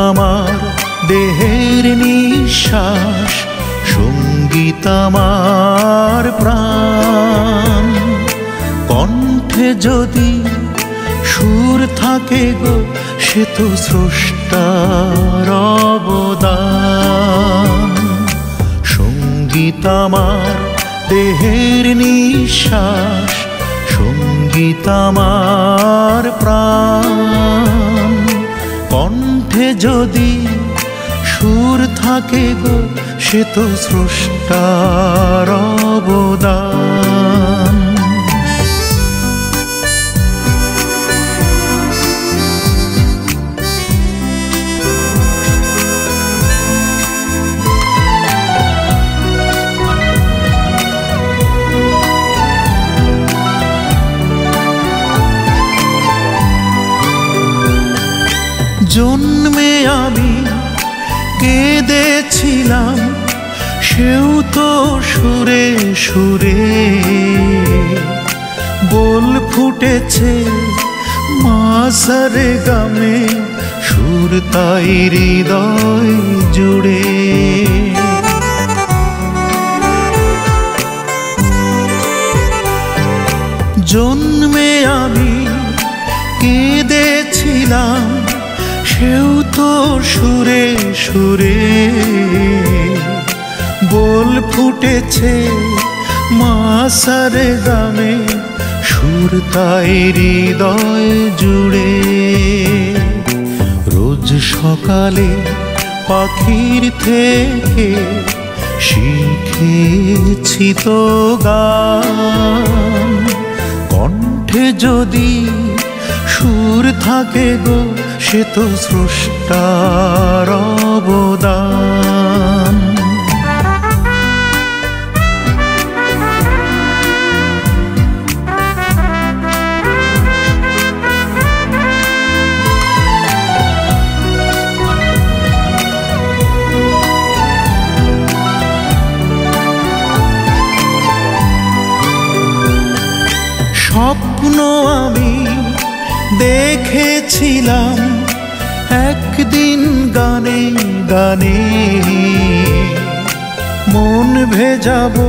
আমার দেহের নিঃশ্বাস, সঙ্গীত আমার প্রাণ। কণ্ঠে যদি সুর থাকে গো, সে তো স্রষ্টার অবদান। সঙ্গীত আমার দেহের নিঃশ্বাস, সঙ্গীত আমার প্রাণ। কণ্ঠে যদি সুর থাকে গো, সে তো স্রষ্টার অবদান। জন্মে আমি কেঁদেছিলাম, সেও তো সুরে সুরে বল ফুটেছে মা সারে গামে, সুর তাই হৃদয় জুড়ে। জন্মে আমি কেঁদেছিলাম, সেও তো সুরে সুরে বল ফুটেছে মা সারে গামে, সুর তাই হৃদয় জুড়ে। রোজ সকালে পাখির থেকে শিখেছি তো গান। কণ্ঠে যদি সুর থাকে গো, সে তো স্রষ্টার অবদান। স্বপ্ন আমি দেখেছিলাম একদিন গানে গানে, মন ভেজাবো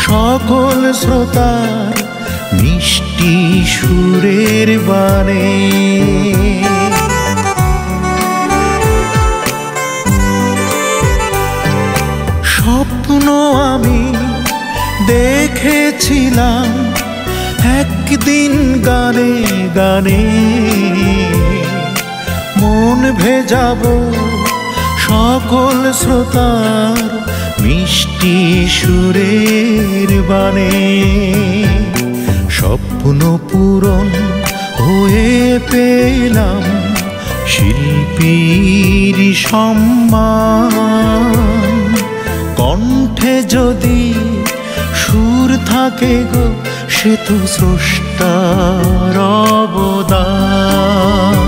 সকল শ্রোতার মিষ্টি সুরের বানে। স্বপ্ন আমি দেখেছিলাম একদিন গানে গানে, মন ভেজাবো সকল শ্রোতার মিষ্টি সুরের বানে। স্বপ্ন পূরণ হয়ে পেলাম শিল্পীর সম্মান। কণ্ঠে যদি সুর থাকে গো, সে তো স্রষ্টার অবদান।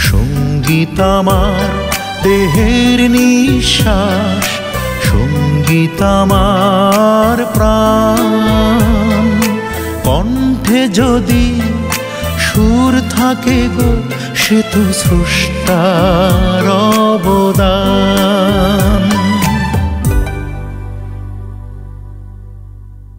সঙ্গীত আমার দেহের নিঃশ্বাস, সঙ্গীত আমার প্রাণ। কণ্ঠে যদি সুর থাকে গো, সে তো স্রষ্টার অবদান।